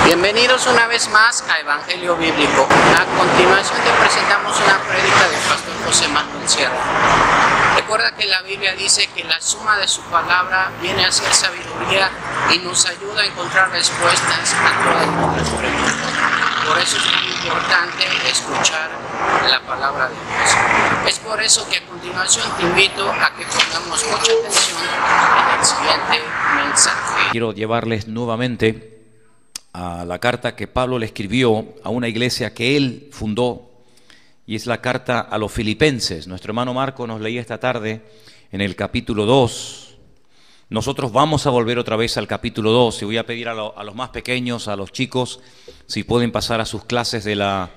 Bienvenidos una vez más a Evangelio Bíblico. A continuación te presentamos una prédica del pastor José Manuel Sierra. Recuerda que la Biblia dice que la suma de su palabra viene a ser sabiduría y nos ayuda a encontrar respuestas a todas nuestras preguntas. Por eso es muy importante escuchar la palabra de Dios. Es por eso que a continuación te invito a que pongamos mucha atención en el siguiente mensaje. Quiero llevarles nuevamente a la carta que Pablo le escribió a una iglesia que él fundó, y es la carta a los Filipenses. Nuestro hermano Marco nos leía esta tarde en el capítulo 2. Nosotros vamos a volver otra vez al capítulo 2 y voy a pedir a los más pequeños, a los chicos, si pueden pasar a sus clases de la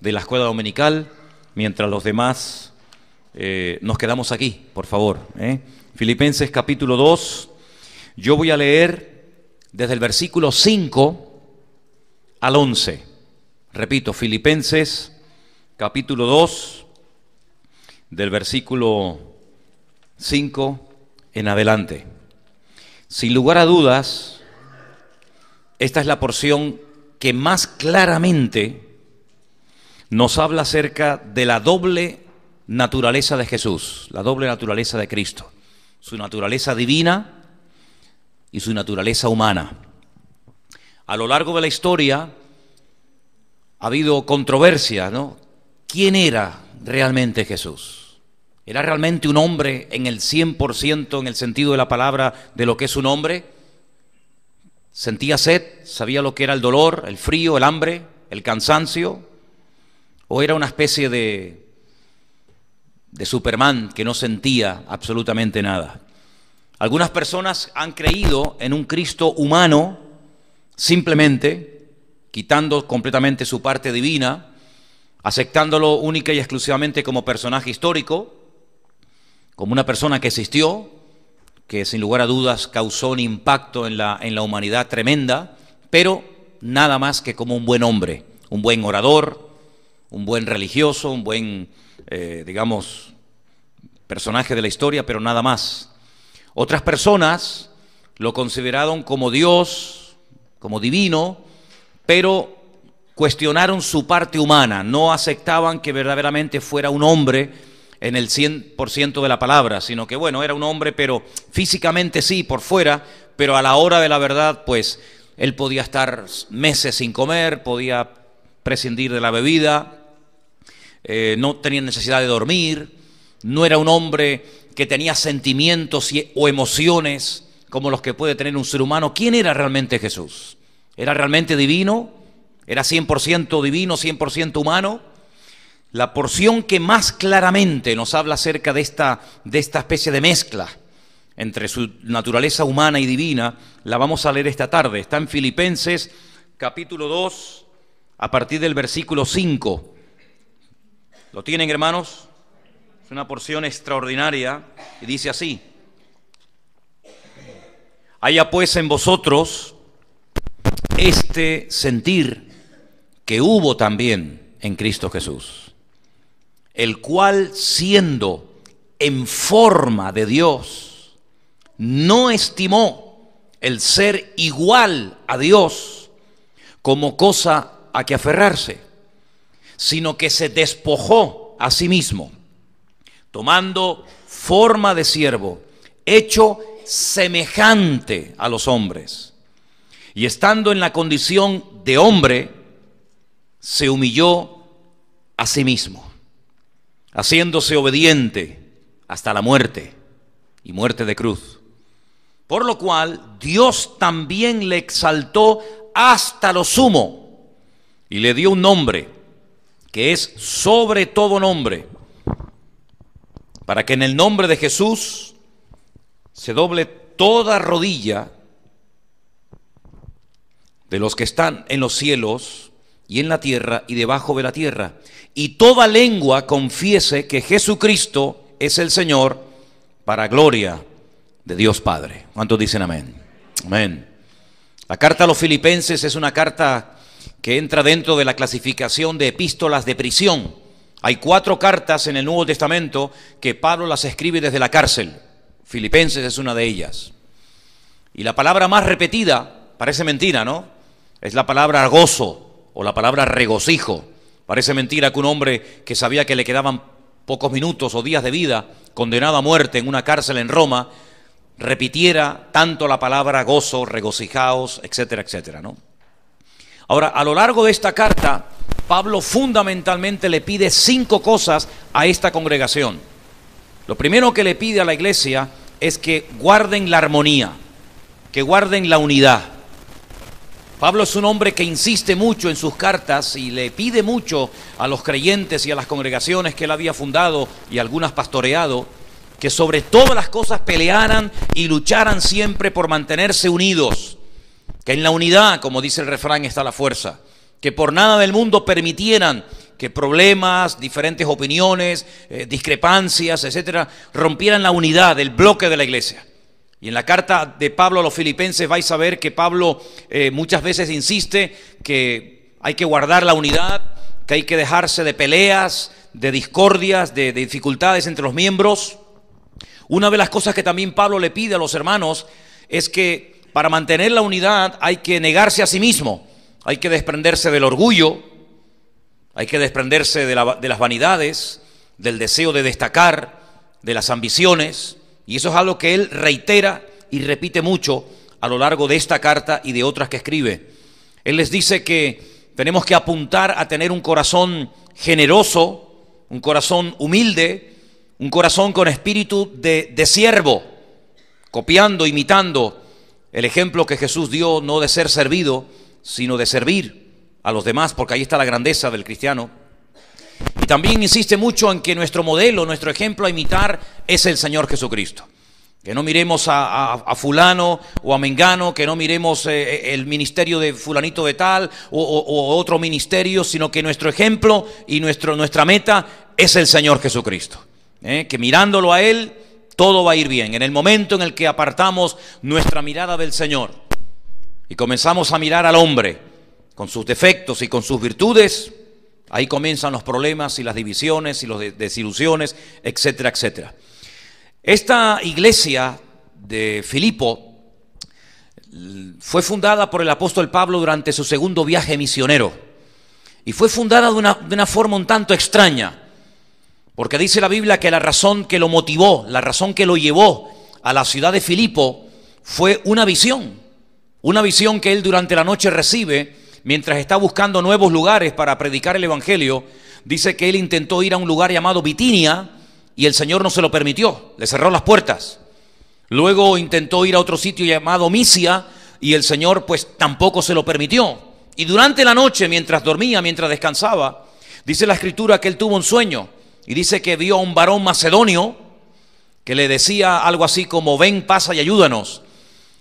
escuela dominical, mientras los demás nos quedamos aquí, por favor. Filipenses capítulo 2, yo voy a leer desde el versículo 5 al 11. Repito, Filipenses capítulo 2, del versículo 5 en adelante. Sin lugar a dudas, esta es la porción que más claramente nos habla acerca de la doble naturaleza de Jesús, la doble naturaleza de Cristo, su naturaleza divina y su naturaleza humana. A lo largo de la historia ha habido controversia, ¿no? ¿Quién era realmente Jesús? ¿Era realmente un hombre en el 100% en el sentido de la palabra de lo que es un hombre? ¿Sentía sed? ¿Sabía lo que era el dolor, el frío, el hambre, el cansancio? ¿O era una especie de Superman que no sentía absolutamente nada? Algunas personas han creído en un Cristo humano, simplemente quitando completamente su parte divina, aceptándolo única y exclusivamente como personaje histórico, como una persona que existió, que sin lugar a dudas causó un impacto en la humanidad tremenda, pero nada más que como un buen hombre, un buen orador, un buen religioso, un buen, digamos, personaje de la historia, pero nada más. Otras personas lo consideraron como Dios, como divino, pero cuestionaron su parte humana, no aceptaban que verdaderamente fuera un hombre en el 100% de la palabra, sino que bueno, era un hombre, pero físicamente sí, por fuera, pero a la hora de la verdad, pues, él podía estar meses sin comer, podía prescindir de la bebida, no tenía necesidad de dormir, no era un hombre que tenía sentimientos o emociones como los que puede tener un ser humano. ¿Quién era realmente Jesús? ¿Era realmente divino? ¿Era 100% divino, 100% humano? La porción que más claramente nos habla acerca de esta especie de mezcla entre su naturaleza humana y divina, la vamos a leer esta tarde. Está en Filipenses capítulo 2, a partir del versículo 5. ¿Lo tienen, hermanos? Es una porción extraordinaria y dice así: haya pues en vosotros este sentir que hubo también en Cristo Jesús, el cual, siendo en forma de Dios, no estimó el ser igual a Dios como cosa a que aferrarse, sino que se despojó a sí mismo, tomando forma de siervo, hecho semejante a los hombres, y estando en la condición de hombre, se humilló a sí mismo, haciéndose obediente hasta la muerte, y muerte de cruz. Por lo cual Dios también le exaltó hasta lo sumo, y le dio un nombre que es sobre todo nombre, para que en el nombre de Jesús se doble toda rodilla de los que están en los cielos y en la tierra y debajo de la tierra, y toda lengua confiese que Jesucristo es el Señor, para gloria de Dios Padre. ¿Cuántos dicen amén? Amén. La carta a los Filipenses es una carta que entra dentro de la clasificación de epístolas de prisión. Hay 4 cartas en el Nuevo Testamento que Pablo las escribe desde la cárcel. Filipenses es una de ellas. Y la palabra más repetida Parece mentira, ¿no? Es la palabra gozo o la palabra regocijo. Parece mentira que un hombre que sabía que le quedaban pocos minutos o días de vida, condenado a muerte en una cárcel en Roma, repitiera tanto la palabra gozo, regocijaos, etcétera, etcétera, ¿no? Ahora, a lo largo de esta carta, Pablo fundamentalmente le pide 5 cosas a esta congregación. Lo primero que le pide a la iglesia es que guarden la armonía, que guarden la unidad. Pablo es un hombre que insiste mucho en sus cartas y le pide mucho a los creyentes y a las congregaciones que él había fundado y algunas pastoreado, que sobre todas las cosas pelearan y lucharan siempre por mantenerse unidos, que en la unidad, como dice el refrán, está la fuerza, que por nada del mundo permitieran que problemas, diferentes opiniones, discrepancias, etcétera, rompieran la unidad del bloque de la iglesia. Y en la carta de Pablo a los filipenses vais a ver que Pablo muchas veces insiste que hay que guardar la unidad, que hay que dejarse de peleas, de discordias, de dificultades entre los miembros. Una de las cosas que también Pablo le pide a los hermanos es que para mantener la unidad hay que negarse a sí mismo, hay que desprenderse del orgullo, hay que desprenderse de las vanidades, del deseo de destacar, de las ambiciones, y eso es algo que él reitera y repite mucho a lo largo de esta carta y de otras que escribe. Él les dice que tenemos que apuntar a tener un corazón generoso, un corazón humilde, un corazón con espíritu de siervo, copiando, imitando el ejemplo que Jesús dio, no de ser servido, sino de servir a los demás, porque ahí está la grandeza del cristiano. Y también insiste mucho en que nuestro modelo, nuestro ejemplo a imitar es el Señor Jesucristo. Que no miremos a fulano o a mengano, que no miremos el ministerio de fulanito de tal o otro ministerio, sino que nuestro ejemplo y nuestra meta es el Señor Jesucristo. Que mirándolo a Él, todo va a ir bien. En el momento en el que apartamos nuestra mirada del Señor y comenzamos a mirar al hombre con sus defectos y con sus virtudes, ahí comienzan los problemas y las divisiones y las desilusiones, etcétera, etcétera. Esta iglesia de Filipo fue fundada por el apóstol Pablo durante su segundo viaje misionero y fue fundada de una forma un tanto extraña. Porque dice la Biblia que la razón que lo motivó, la razón que lo llevó a la ciudad de Filipo fue una visión que él durante la noche recibe mientras está buscando nuevos lugares para predicar el evangelio. Dice que él intentó ir a un lugar llamado Bitinia y el Señor no se lo permitió, le cerró las puertas. Luego intentó ir a otro sitio llamado Misia y el Señor pues tampoco se lo permitió. Y durante la noche, mientras dormía, mientras descansaba, dice la Escritura que él tuvo un sueño. Y dice que vio a un varón macedonio que le decía algo así como: ven, pasa y ayúdanos.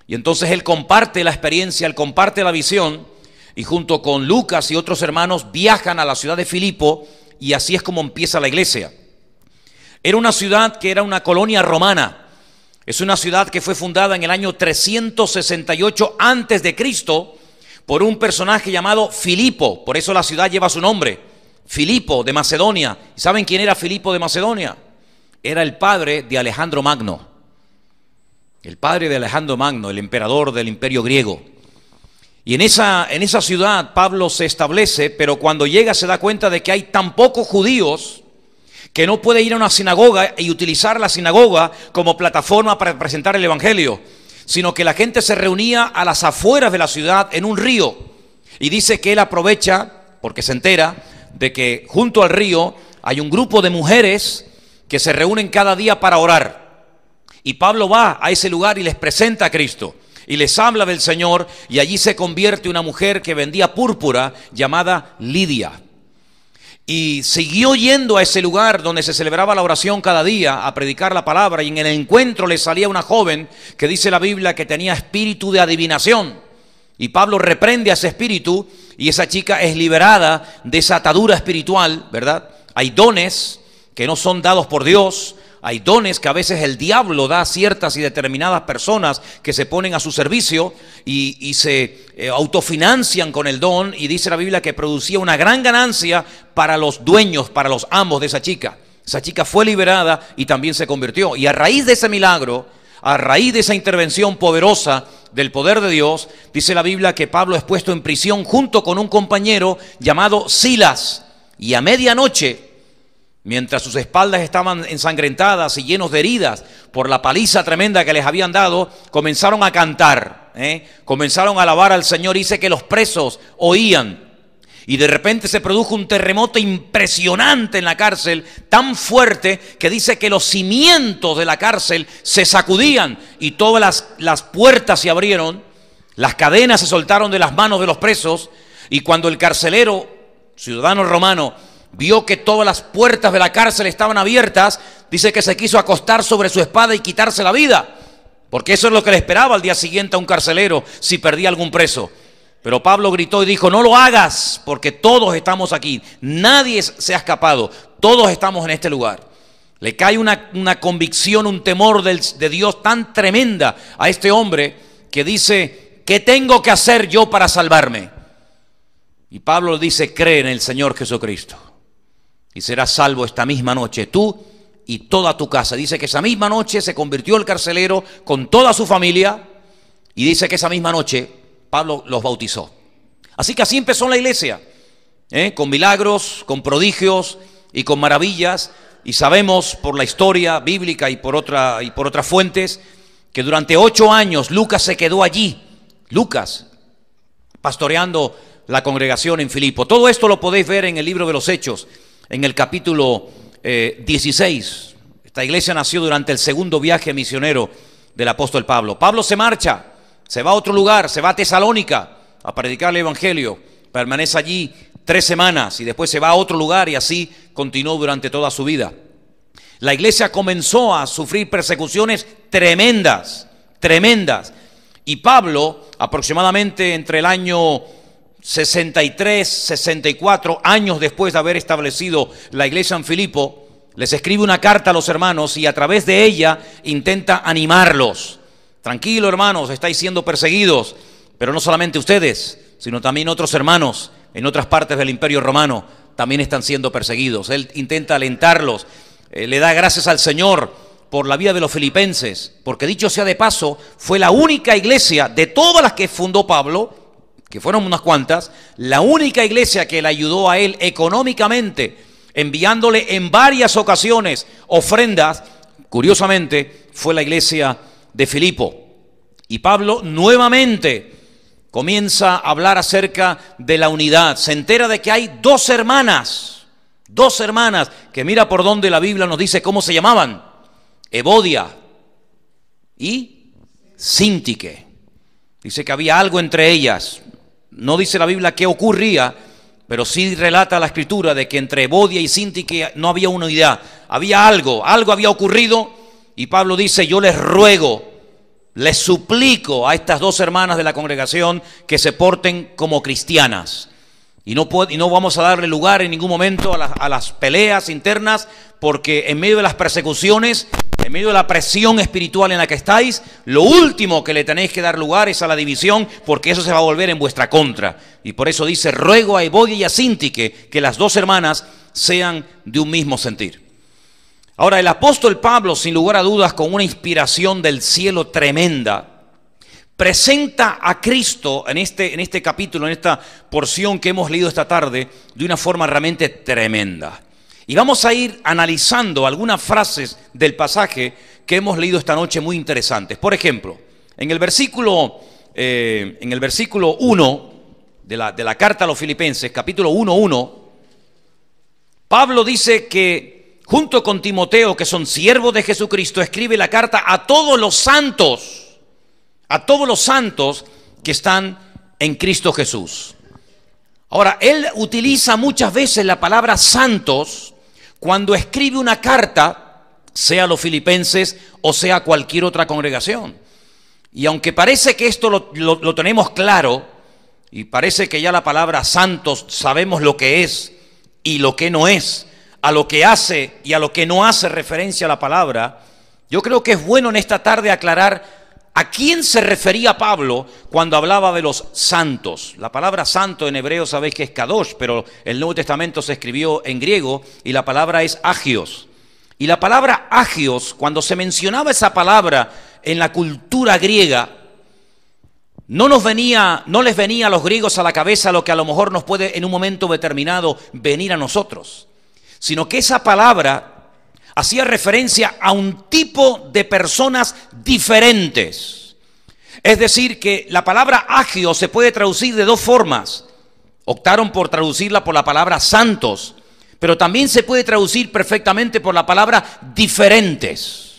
Y entonces él comparte la experiencia, él comparte la visión, y junto con Lucas y otros hermanos viajan a la ciudad de Filipo, y así es como empieza la iglesia. Era una ciudad que era una colonia romana. Es una ciudad que fue fundada en el año 368 antes de Cristo por un personaje llamado Filipo. Por eso la ciudad lleva su nombre. Filipo de Macedonia. ¿Y saben quién era Filipo de Macedonia? Era el padre de Alejandro Magno. El padre de Alejandro Magno, el emperador del imperio griego. Y en esa ciudad Pablo se establece, pero cuando llega se da cuenta de que hay tan pocos judíos que no puede ir a una sinagoga y utilizar la sinagoga como plataforma para presentar el evangelio, sino que la gente se reunía a las afueras de la ciudad en un río. Y dice que él aprovecha, porque se entera de que junto al río hay un grupo de mujeres que se reúnen cada día para orar. Y Pablo va a ese lugar y les presenta a Cristo y les habla del Señor, y allí se convierte una mujer que vendía púrpura llamada Lidia. Y siguió yendo a ese lugar donde se celebraba la oración cada día a predicar la palabra, y en el encuentro le salía una joven que dice la Biblia que tenía espíritu de adivinación. Y Pablo reprende a ese espíritu y esa chica es liberada de esa atadura espiritual, ¿verdad? Hay dones que no son dados por Dios, hay dones que a veces el diablo da a ciertas y determinadas personas que se ponen a su servicio y se autofinancian con el don, y dice la Biblia que producía una gran ganancia para los dueños, para los amos de esa chica. Esa chica fue liberada y también se convirtió, y a raíz de ese milagro, a raíz de esa intervención poderosa del poder de Dios, dice la Biblia que Pablo es puesto en prisión junto con un compañero llamado Silas. Y a medianoche, mientras sus espaldas estaban ensangrentadas y llenos de heridas por la paliza tremenda que les habían dado, comenzaron a cantar, comenzaron a alabar al Señor. Dice que los presos oían. Y de repente se produjo un terremoto impresionante en la cárcel, tan fuerte que dice que los cimientos de la cárcel se sacudían y todas las puertas se abrieron, las cadenas se soltaron de las manos de los presos, y cuando el carcelero, ciudadano romano, vio que todas las puertas de la cárcel estaban abiertas, dice que se quiso acostar sobre su espada y quitarse la vida, porque eso es lo que le esperaba al día siguiente a un carcelero si perdía algún preso. Pero Pablo gritó y dijo: no lo hagas, porque todos estamos aquí, nadie se ha escapado, todos estamos en este lugar. Le cae una convicción, un temor de Dios tan tremenda a este hombre que dice: ¿qué tengo que hacer yo para salvarme? Y Pablo dice: cree en el Señor Jesucristo y serás salvo esta misma noche, tú y toda tu casa. Dice que esa misma noche se convirtió el carcelero con toda su familia, y dice que esa misma noche Pablo los bautizó. Así que así empezó la iglesia, con milagros, con prodigios y con maravillas. Y sabemos por la historia bíblica y por otras fuentes que durante 8 años Lucas se quedó allí, Lucas, pastoreando la congregación en Filipo. Todo esto lo podéis ver en el libro de los Hechos, en el capítulo 16. Esta iglesia nació durante el segundo viaje misionero del apóstol Pablo. Pablo se marcha, se va a otro lugar, se va a Tesalónica a predicar el evangelio, permanece allí 3 semanas y después se va a otro lugar, y así continuó durante toda su vida. La iglesia comenzó a sufrir persecuciones tremendas, tremendas, y Pablo, aproximadamente entre el año 63, 64, años después de haber establecido la iglesia en Filipo, les escribe una carta a los hermanos y a través de ella intenta animarlos. Tranquilo, hermanos, estáis siendo perseguidos, pero no solamente ustedes, sino también otros hermanos en otras partes del Imperio Romano también están siendo perseguidos. Él intenta alentarlos, le da gracias al Señor por la vida de los filipenses, porque dicho sea de paso, fue la única iglesia de todas las que fundó Pablo, que fueron unas cuantas, la única iglesia que le ayudó a él económicamente, enviándole en varias ocasiones ofrendas. Curiosamente, fue la iglesia de Filipo. Y Pablo nuevamente comienza a hablar acerca de la unidad. Se entera de que hay dos hermanas, que mira por donde la Biblia nos dice cómo se llamaban: Evodia y Síntique. Dice que había algo entre ellas. No dice la Biblia qué ocurría, pero sí relata la Escritura de que entre Evodia y Síntique no había unidad. Había algo había ocurrido, y Pablo dice: yo les ruego, les suplico a estas 2 hermanas de la congregación que se porten como cristianas. Y no vamos a darle lugar en ningún momento a las peleas internas, porque en medio de las persecuciones, en medio de la presión espiritual en la que estáis, lo último que le tenéis que dar lugar es a la división, porque eso se va a volver en vuestra contra. Y por eso dice: ruego a Evodia y a Síntique que las 2 hermanas sean de un mismo sentir. Ahora, el apóstol Pablo, sin lugar a dudas, con una inspiración del cielo tremenda, presenta a Cristo en este capítulo, en esta porción que hemos leído esta tarde, de una forma realmente tremenda. Y vamos a ir analizando algunas frases del pasaje que hemos leído esta noche muy interesantes. Por ejemplo, en el versículo 1 de la carta a los Filipenses, capítulo 1:1, Pablo dice que junto con Timoteo, que son siervos de Jesucristo, escribe la carta a todos los santos que están en Cristo Jesús. Ahora, él utiliza muchas veces la palabra santos cuando escribe una carta, sea a los filipenses o sea a cualquier otra congregación. Y aunque parece que esto lo tenemos claro, y parece que ya la palabra santos sabemos lo que es y lo que no es, a lo que hace y a lo que no hace referencia a la palabra, yo creo que es bueno en esta tarde aclarar a quién se refería Pablo cuando hablaba de los santos. La palabra santo en hebreo sabéis que es kadosh, pero el Nuevo Testamento se escribió en griego y la palabra es agios. Y la palabra agios, cuando se mencionaba esa palabra en la cultura griega, no les venía a los griegos a la cabeza lo que a lo mejor nos puede en un momento determinado venir a nosotros, sino que esa palabra hacía referencia a un tipo de personas diferentes. Es decir, que la palabra agios se puede traducir de dos formas. Optaron por traducirla por la palabra santos, pero también se puede traducir perfectamente por la palabra diferentes.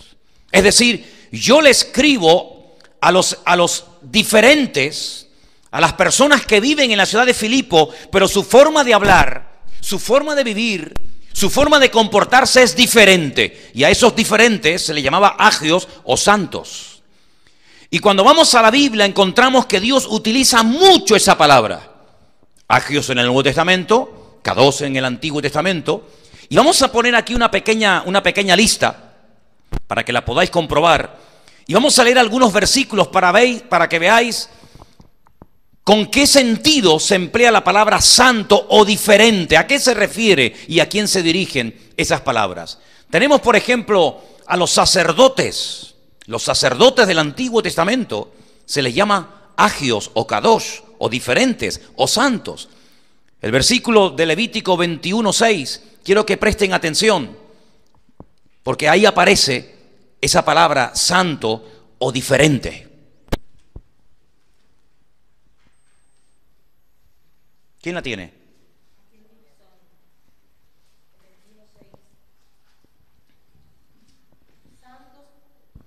Es decir, yo le escribo a los diferentes, a las personas que viven en la ciudad de Filipo, pero su forma de hablar, su forma de vivir, su forma de comportarse es diferente. Y a esos diferentes se le llamaba agios o santos. Y cuando vamos a la Biblia encontramos que Dios utiliza mucho esa palabra. Agios en el Nuevo Testamento, kados en el Antiguo Testamento. Y vamos a poner aquí una pequeña lista para que la podáis comprobar. Y vamos a leer algunos versículos para que veáis con qué sentido se emplea la palabra santo o diferente. ¿A qué se refiere y a quién se dirigen esas palabras? Tenemos, por ejemplo, a los sacerdotes. Los sacerdotes del Antiguo Testamento se les llama agios o kadosh, o diferentes, o santos. El versículo de Levítico 21:6, quiero que presten atención, porque ahí aparece esa palabra santo o diferente. ¿Quién la tiene?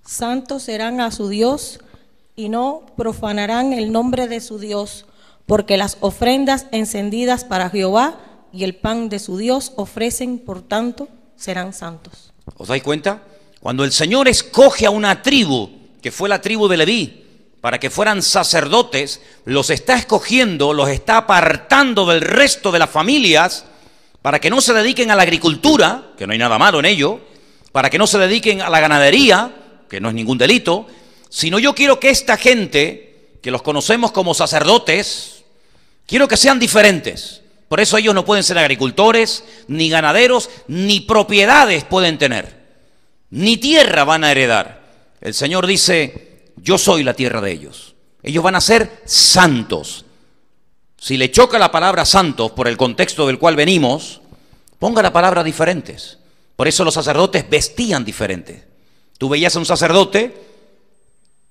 Santos serán a su Dios y no profanarán el nombre de su Dios, porque las ofrendas encendidas para Jehová y el pan de su Dios ofrecen, por tanto, serán santos. ¿Os dais cuenta? Cuando el Señor escoge a una tribu, que fue la tribu de Leví, para que fueran sacerdotes, los está escogiendo, los está apartando del resto de las familias, para que no se dediquen a la agricultura, que no hay nada malo en ello, para que no se dediquen a la ganadería, que no es ningún delito, sino yo quiero que esta gente, que los conocemos como sacerdotes, quiero que sean diferentes. Por eso ellos no pueden ser agricultores, ni ganaderos, ni propiedades pueden tener, ni tierra van a heredar. El Señor dice, yo soy la tierra de ellos. Ellos van a ser santos. Si le choca la palabra santos por el contexto del cual venimos, ponga la palabra diferentes. Por eso los sacerdotes vestían diferente. Tú veías a un sacerdote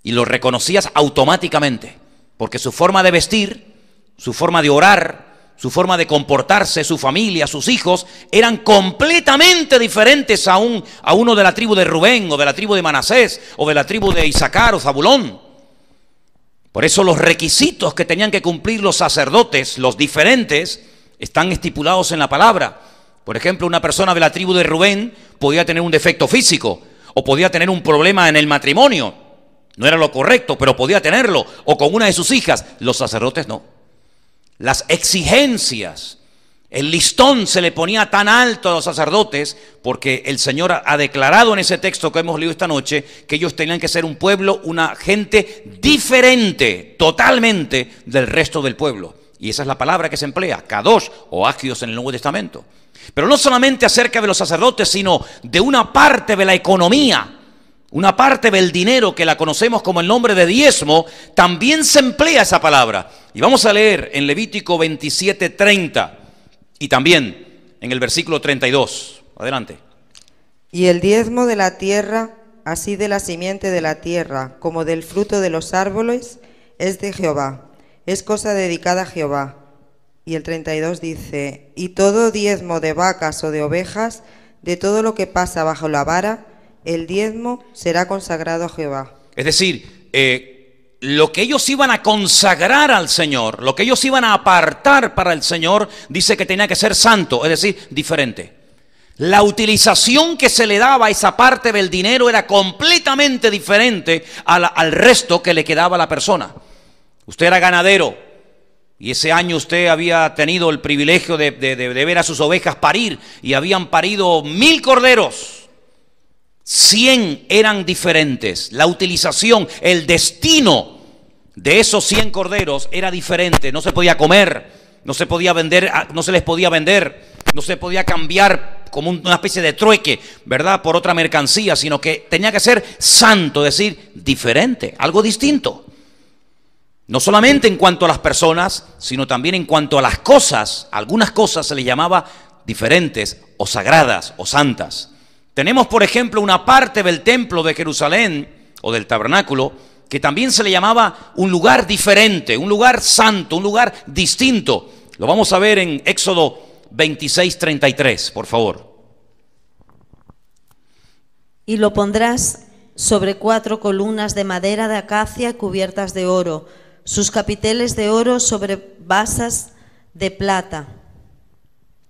y lo reconocías automáticamente, porque su forma de vestir, su forma de orar, su forma de comportarse, su familia, sus hijos, eran completamente diferentes a uno de la tribu de Rubén, o de la tribu de Manasés, o de la tribu de Isaacar o Zabulón. Por eso los requisitos que tenían que cumplir los sacerdotes, los diferentes, están estipulados en la palabra. Por ejemplo, una persona de la tribu de Rubén podía tener un defecto físico, o podía tener un problema en el matrimonio. No era lo correcto, pero podía tenerlo. O con una de sus hijas. Los sacerdotes no. Las exigencias, el listón se le ponía tan alto a los sacerdotes, porque el Señor ha declarado en ese texto que hemos leído esta noche, que ellos tenían que ser un pueblo, una gente diferente, totalmente del resto del pueblo. Y esa es la palabra que se emplea, kadosh o agios en el Nuevo Testamento. Pero no solamente acerca de los sacerdotes, sino de una parte de la economía, una parte del dinero que la conocemos como el nombre de diezmo, también se emplea esa palabra. Y vamos a leer en Levítico 27:30 y también en el versículo 32. Adelante. Y el diezmo de la tierra, así de la simiente de la tierra como del fruto de los árboles, es de Jehová, es cosa dedicada a Jehová. Y el 32 dice, y todo diezmo de vacas o de ovejas, de todo lo que pasa bajo la vara, el diezmo será consagrado a Jehová. Es decir, lo que ellos iban a consagrar al Señor, lo que ellos iban a apartar para el Señor, dice que tenía que ser santo, es decir, diferente. La utilización que se le daba a esa parte del dinero era completamente diferente al resto que le quedaba a la persona. Usted era ganadero, y ese año usted había tenido el privilegio de ver a sus ovejas parir, y habían parido 1000 corderos. 100 eran diferentes. La utilización, el destino de esos 100 corderos era diferente. No se podía comer, no se podía vender, no se les podía vender, no se podía cambiar como una especie de trueque, ¿verdad?, por otra mercancía, sino que tenía que ser santo, es decir, diferente, algo distinto. No solamente en cuanto a las personas, sino también en cuanto a las cosas. Algunas cosas se les llamaba diferentes o sagradas o santas. Tenemos, por ejemplo, una parte del templo de Jerusalén o del tabernáculo que también se le llamaba un lugar diferente, un lugar santo, un lugar distinto. Lo vamos a ver en Éxodo 26:33, por favor. Y lo pondrás sobre 4 columnas de madera de acacia cubiertas de oro, sus capiteles de oro sobre basas de plata.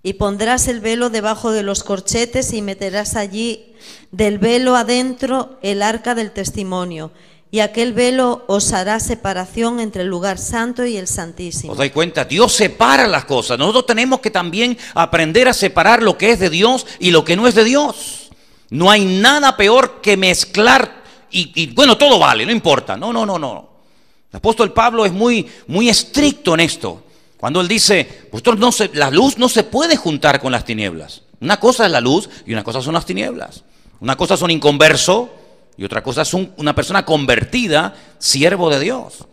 Y pondrás el velo debajo de los corchetes y meterás allí del velo adentro el arca del testimonio. Y aquel velo os hará separación entre el lugar santo y el santísimo. ¿Os dais cuenta? Dios separa las cosas. Nosotros tenemos que también aprender a separar lo que es de Dios y lo que no es de Dios. No hay nada peor que mezclar y bueno, todo vale, no importa. No. El apóstol Pablo es muy estricto en esto. Cuando él dice, la luz no se puede juntar con las tinieblas. Una cosa es la luz y una cosa son las tinieblas. Una cosa es un inconverso y otra cosa es una persona convertida, siervo de Dios.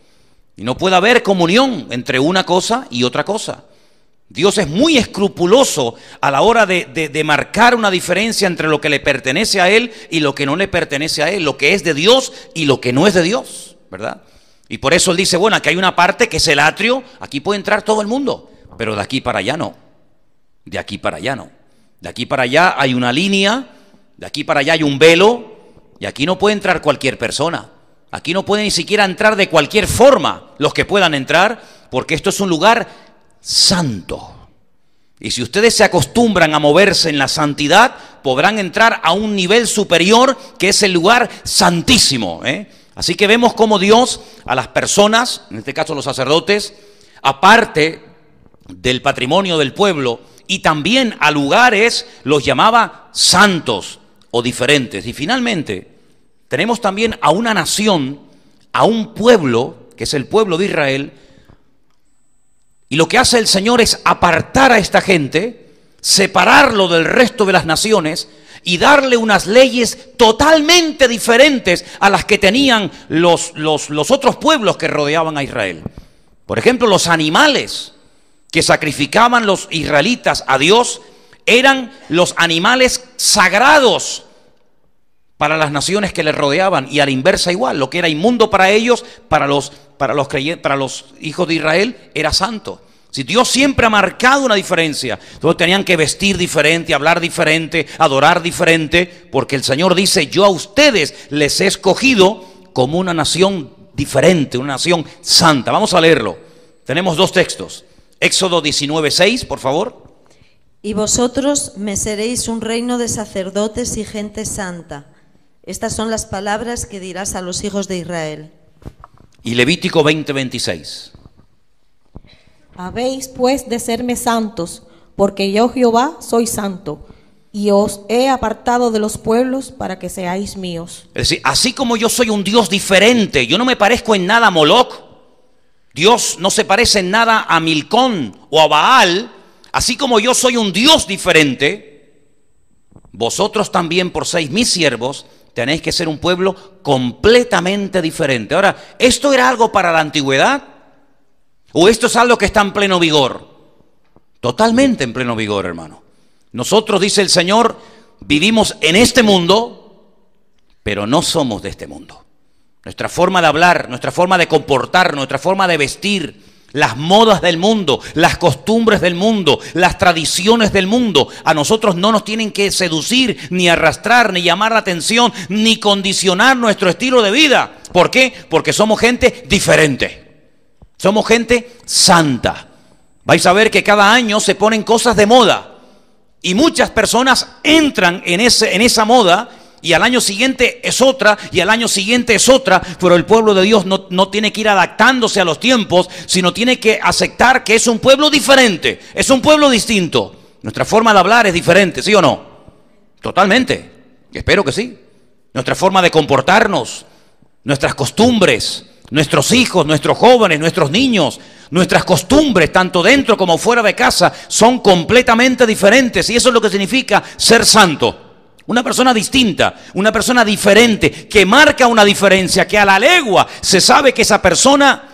Y no puede haber comunión entre una cosa y otra cosa. Dios es muy escrupuloso a la hora de marcar una diferencia entre lo que le pertenece a Él y lo que no le pertenece a Él, lo que es de Dios y lo que no es de Dios, ¿verdad? Y por eso Él dice, bueno, aquí hay una parte que es el atrio, aquí puede entrar todo el mundo, pero de aquí para allá no, de aquí para allá no. De aquí para allá hay una línea, de aquí para allá hay un velo, y aquí no puede entrar cualquier persona. Aquí no puede ni siquiera entrar de cualquier forma los que puedan entrar, porque esto es un lugar santo. Y si ustedes se acostumbran a moverse en la santidad, podrán entrar a un nivel superior que es el lugar santísimo, Así que vemos cómo Dios a las personas, en este caso los sacerdotes, aparte del patrimonio del pueblo y también a lugares, los llamaba santos o diferentes. Y finalmente tenemos también a una nación, a un pueblo, que es el pueblo de Israel, y lo que hace el Señor es apartar a esta gente, separarlo del resto de las naciones y darle unas leyes totalmente diferentes a las que tenían los otros pueblos que rodeaban a Israel. Por ejemplo, los animales que sacrificaban los israelitas a Dios eran los animales sagrados para las naciones que les rodeaban, y a la inversa igual, lo que era inmundo para ellos, para los hijos de Israel, era santo. Si Dios siempre ha marcado una diferencia, todos tenían que vestir diferente, hablar diferente, adorar diferente, porque el Señor dice, yo a ustedes les he escogido como una nación diferente, una nación santa. Vamos a leerlo. Tenemos 2 textos. Éxodo 19:6, por favor. Y vosotros me seréis un reino de sacerdotes y gente santa. Estas son las palabras que dirás a los hijos de Israel. Y Levítico 20:26. Habéis pues de serme santos, porque yo Jehová soy santo, y os he apartado de los pueblos para que seáis míos. Es decir, así como yo soy un Dios diferente, yo no me parezco en nada a Moloc, Dios no se parece en nada a Milcón o a Baal, así como yo soy un Dios diferente, vosotros también, por seis mis siervos, tenéis que ser un pueblo completamente diferente. Ahora, ¿esto era algo para la antigüedad? ¿O esto es algo que está en pleno vigor? Totalmente en pleno vigor, hermano. Nosotros, dice el Señor, vivimos en este mundo, pero no somos de este mundo. Nuestra forma de hablar, nuestra forma de comportar, nuestra forma de vestir, las modas del mundo, las costumbres del mundo, las tradiciones del mundo, a nosotros no nos tienen que seducir, ni arrastrar, ni llamar la atención, ni condicionar nuestro estilo de vida. ¿Por qué? Porque somos gente diferente. Somos gente santa. Vais a ver que cada año se ponen cosas de moda y muchas personas entran en esa moda, y al año siguiente es otra, y al año siguiente es otra, pero el pueblo de Dios no tiene que ir adaptándose a los tiempos, sino tiene que aceptar que es un pueblo diferente, es un pueblo distinto. Nuestra forma de hablar es diferente, ¿sí o no? Totalmente, espero que sí. Nuestra forma de comportarnos, nuestras costumbres, nuestros hijos, nuestros jóvenes, nuestros niños, nuestras costumbres, tanto dentro como fuera de casa, son completamente diferentes, y eso es lo que significa ser santo. Una persona distinta, una persona diferente, que marca una diferencia, que a la legua se sabe que esa persona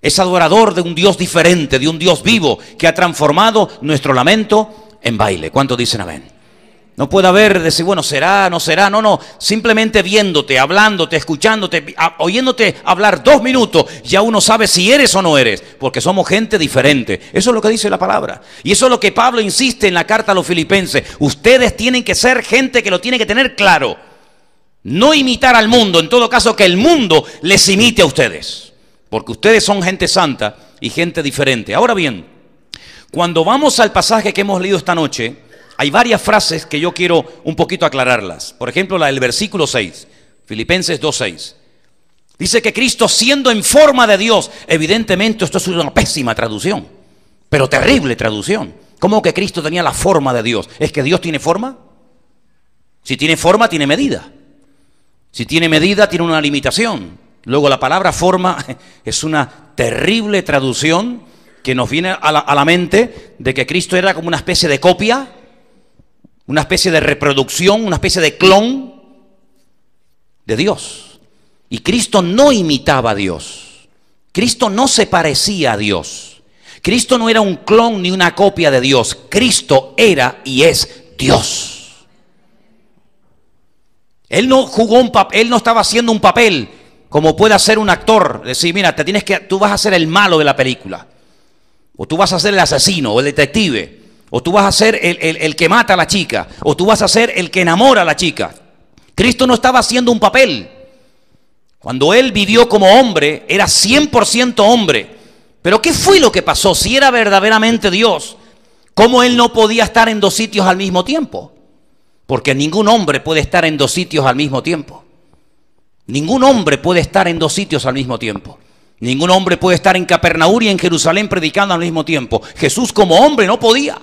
Es adorador de un Dios diferente, de un Dios vivo, que ha transformado nuestro lamento en baile. ¿Cuántos dicen amén? No puede haber, decir, bueno, será, no será. No, no. Simplemente viéndote, hablándote, escuchándote, oyéndote hablar 2 minutos, ya uno sabe si eres o no eres, porque somos gente diferente. Eso es lo que dice la palabra. Y eso es lo que Pablo insiste en la carta a los filipenses. Ustedes tienen que ser gente que lo tiene que tener claro. No imitar al mundo, en todo caso que el mundo les imite a ustedes. Porque ustedes son gente santa y gente diferente. Ahora bien, cuando vamos al pasaje que hemos leído esta noche, hay varias frases que yo quiero un poquito aclararlas. Por ejemplo, la del versículo 6, Filipenses 2:6. Dice que Cristo siendo en forma de Dios, evidentemente esto es una pésima traducción, pero terrible traducción. ¿Cómo que Cristo tenía la forma de Dios? ¿Es que Dios tiene forma? Si tiene forma, tiene medida. Si tiene medida, tiene una limitación. Luego la palabra forma es una terrible traducción que nos viene a la mente de que Cristo era como una especie de copia, una especie de reproducción, una especie de clon de Dios. Y Cristo no imitaba a Dios. Cristo no se parecía a Dios. Cristo no era un clon ni una copia de Dios. Cristo era y es Dios. Él no jugó un papel, él no estaba haciendo un papel como puede hacer un actor. Decir, mira, tú vas a ser el malo de la película. O tú vas a ser el asesino o el detective. O tú vas a ser el que mata a la chica. O tú vas a ser el que enamora a la chica. Cristo no estaba haciendo un papel. Cuando Él vivió como hombre, era 100% hombre. Pero ¿qué fue lo que pasó? Si era verdaderamente Dios, ¿cómo Él no podía estar en 2 sitios al mismo tiempo? Porque ningún hombre puede estar en 2 sitios al mismo tiempo. Ningún hombre puede estar en 2 sitios al mismo tiempo. Ningún hombre puede estar en Capernaum y en Jerusalén predicando al mismo tiempo. Jesús como hombre no podía.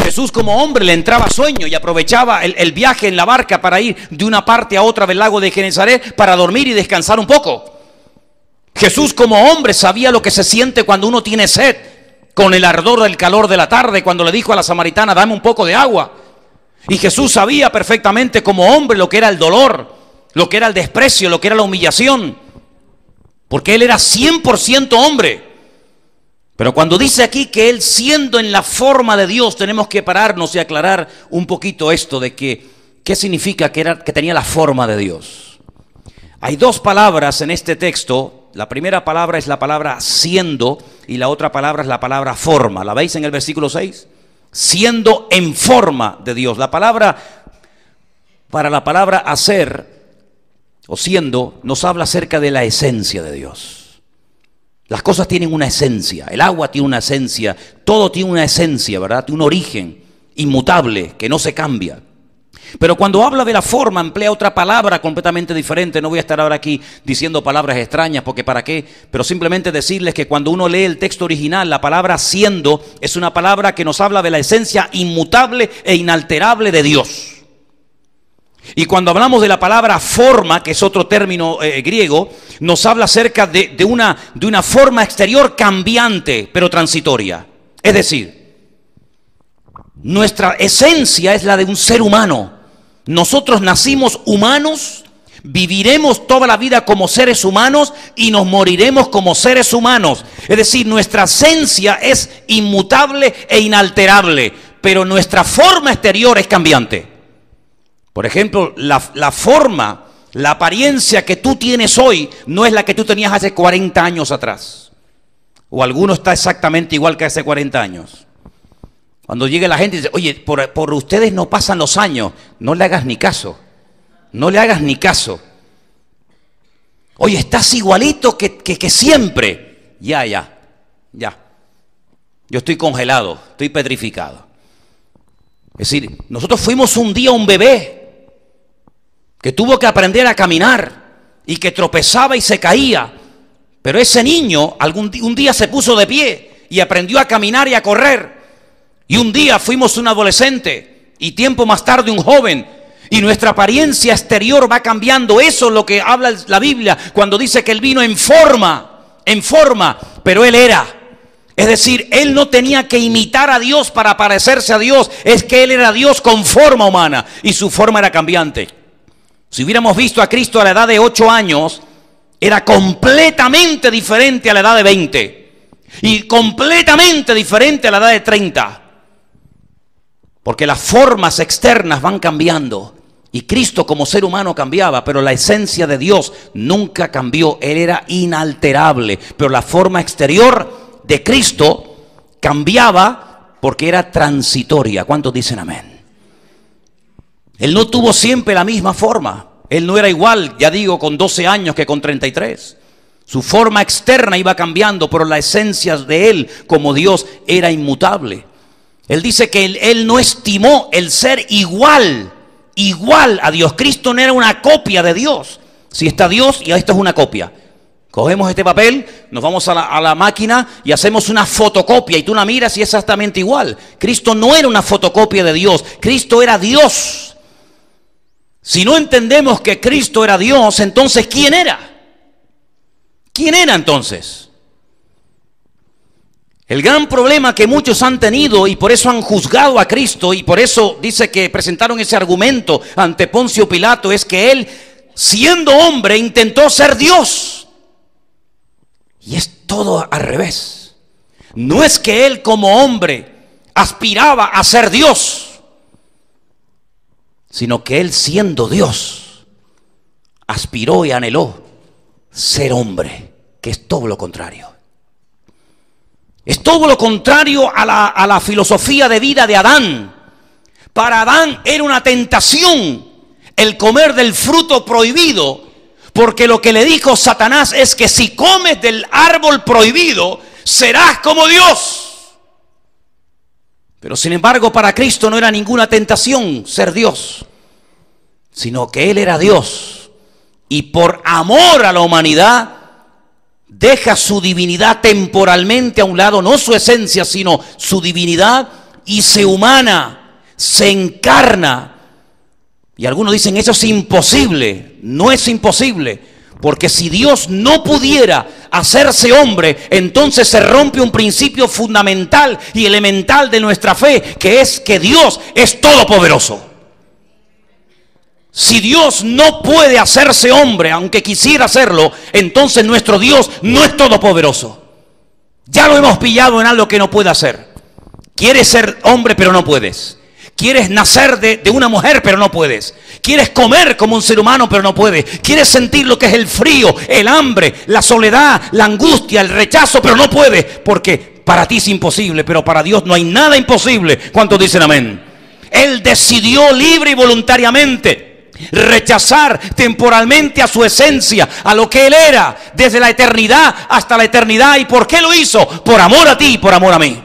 Jesús como hombre le entraba sueño y aprovechaba el viaje en la barca para ir de una parte a otra del lago de Genesaret para dormir y descansar un poco. Jesús como hombre sabía lo que se siente cuando uno tiene sed, con el ardor del calor de la tarde, cuando le dijo a la samaritana, dame un poco de agua. Y Jesús sabía perfectamente como hombre lo que era el dolor, lo que era el desprecio, lo que era la humillación, porque Él era 100% hombre. Pero cuando dice aquí que Él siendo en la forma de Dios, tenemos que pararnos y aclarar un poquito esto de que, ¿qué significa que tenía la forma de Dios? Hay 2 palabras en este texto. La primera palabra es la palabra siendo y la otra palabra es la palabra forma. ¿La veis en el versículo 6? Siendo en forma de Dios. La palabra, para la palabra hacer o siendo, nos habla acerca de la esencia de Dios. Las cosas tienen una esencia, el agua tiene una esencia, todo tiene una esencia, ¿verdad? Tiene un origen inmutable que no se cambia. Pero cuando habla de la forma emplea otra palabra completamente diferente. No voy a estar ahora aquí diciendo palabras extrañas porque para qué, pero simplemente decirles que cuando uno lee el texto original, la palabra siendo es una palabra que nos habla de la esencia inmutable e inalterable de Dios. Y cuando hablamos de la palabra forma, que es otro término griego, nos habla acerca de una forma exterior cambiante, pero transitoria. Es decir, nuestra esencia es la de un ser humano. Nosotros nacimos humanos, viviremos toda la vida como seres humanos y nos moriremos como seres humanos. Es decir, nuestra esencia es inmutable e inalterable, pero nuestra forma exterior es cambiante. Por ejemplo, la forma, la apariencia que tú tienes hoy no es la que tú tenías hace 40 años atrás. O alguno está exactamente igual que hace 40 años. Cuando llegue la gente y dice, oye, por ustedes no pasan los años, no le hagas ni caso. No le hagas ni caso. Oye, estás igualito que siempre. Ya. Yo estoy congelado, estoy petrificado. Es decir, nosotros fuimos un día un bebé que tuvo que aprender a caminar y que tropezaba y se caía. Pero ese niño un día se puso de pie y aprendió a caminar y a correr. Y un día fuimos un adolescente y tiempo más tarde un joven. Y nuestra apariencia exterior va cambiando. Eso es lo que habla la Biblia cuando dice que Él vino en forma, pero Él era. Es decir, Él no tenía que imitar a Dios para parecerse a Dios. Es que Él era Dios con forma humana y su forma era cambiante. Si hubiéramos visto a Cristo a la edad de 8 años, era completamente diferente a la edad de 20 y completamente diferente a la edad de 30. Porque las formas externas van cambiando y Cristo como ser humano cambiaba, pero la esencia de Dios nunca cambió. Él era inalterable, pero la forma exterior de Cristo cambiaba porque era transitoria. ¿Cuántos dicen amén? Él no tuvo siempre la misma forma. Él no era igual, ya digo, con 12 años que con 33. Su forma externa iba cambiando, pero la esencia de Él como Dios era inmutable. Él dice que él no estimó el ser igual a Dios. Cristo no era una copia de Dios. Si está Dios y esto es una copia. Cogemos este papel, nos vamos a la máquina y hacemos una fotocopia y tú la miras y es exactamente igual. Cristo no era una fotocopia de Dios. Cristo era Dios. Si no entendemos que Cristo era Dios, entonces ¿quién era? ¿Quién era entonces? El gran problema que muchos han tenido y por eso han juzgado a Cristo y por eso dice que presentaron ese argumento ante Poncio Pilato es que Él, siendo hombre, intentó ser Dios. Y es todo al revés. No es que Él como hombre aspiraba a ser Dios, sino que Él siendo Dios aspiró y anheló ser hombre, que es todo lo contrario. Es todo lo contrario a la filosofía de vida de Adán. Para Adán era una tentación el comer del fruto prohibido, porque lo que le dijo Satanás es que si comes del árbol prohibido, serás como Dios. Pero sin embargo para Cristo no era ninguna tentación ser Dios, sino que Él era Dios y por amor a la humanidad deja su divinidad temporalmente a un lado, no su esencia sino su divinidad, y se humana, se encarna. Y algunos dicen eso es imposible. No es imposible, porque si Dios no pudiera hacerse hombre, entonces se rompe un principio fundamental y elemental de nuestra fe, que es que Dios es todopoderoso. Si Dios no puede hacerse hombre, aunque quisiera hacerlo, entonces nuestro Dios no es todopoderoso. Ya lo hemos pillado en algo que no puede hacer. Quieres ser hombre, pero no puedes. Quieres nacer de una mujer, pero no puedes. Quieres comer como un ser humano, pero no puedes. Quieres sentir lo que es el frío, el hambre, la soledad, la angustia, el rechazo, pero no puedes, porque para ti es imposible, pero para Dios no hay nada imposible. ¿Cuántos dicen amén? Él decidió libre y voluntariamente rechazar temporalmente a su esencia, a lo que Él era, desde la eternidad hasta la eternidad. ¿Y por qué lo hizo? Por amor a ti y por amor a mí.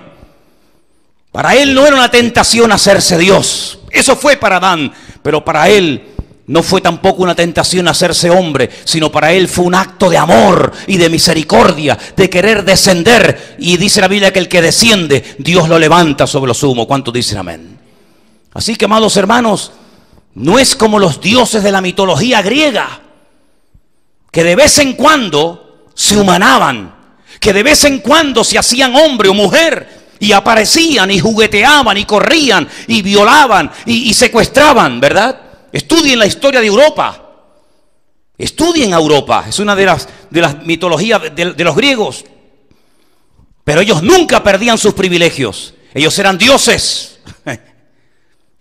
Para Él no era una tentación hacerse Dios. Eso fue para Adán, pero para Él no fue tampoco una tentación hacerse hombre, sino para Él fue un acto de amor y de misericordia, de querer descender. Y dice la Biblia que el que desciende, Dios lo levanta sobre lo sumo. ¿Cuántos dicen amén? Así que, amados hermanos, no es como los dioses de la mitología griega, que de vez en cuando se humanaban, que de vez en cuando se hacían hombre o mujer y aparecían y jugueteaban y corrían y violaban y secuestraban, ¿verdad? Estudien la historia de Europa. Estudien a Europa. Es una de las mitologías de los griegos. Pero ellos nunca perdían sus privilegios. Ellos eran dioses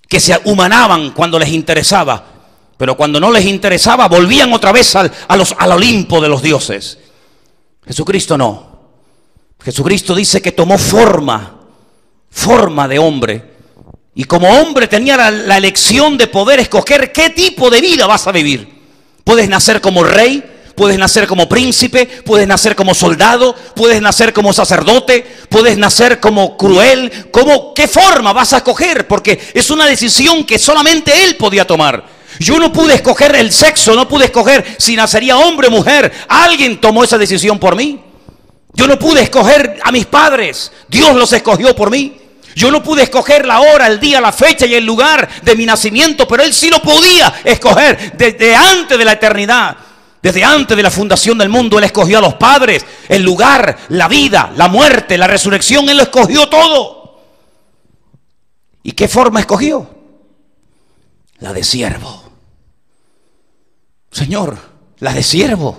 que se humanaban cuando les interesaba, pero cuando no les interesaba volvían otra vez al Olimpo de los dioses. Jesucristo no. Jesucristo dice que tomó forma de hombre, y como hombre tenía la elección de poder escoger qué tipo de vida vas a vivir. Puedes nacer como rey, puedes nacer como príncipe, puedes nacer como soldado, puedes nacer como sacerdote, puedes nacer como cruel. ¿Qué forma vas a escoger? Porque es una decisión que solamente Él podía tomar. Yo no pude escoger el sexo, no pude escoger si nacería hombre o mujer. Alguien tomó esa decisión por mí. Yo no pude escoger a mis padres, Dios los escogió por mí. Yo no pude escoger la hora, el día, la fecha y el lugar de mi nacimiento, pero Él sí lo podía escoger desde antes de la eternidad. Desde antes de la fundación del mundo, Él escogió a los padres, el lugar, la vida, la muerte, la resurrección. Él lo escogió todo. ¿Y qué forma escogió? La de siervo. Señor, la de siervo.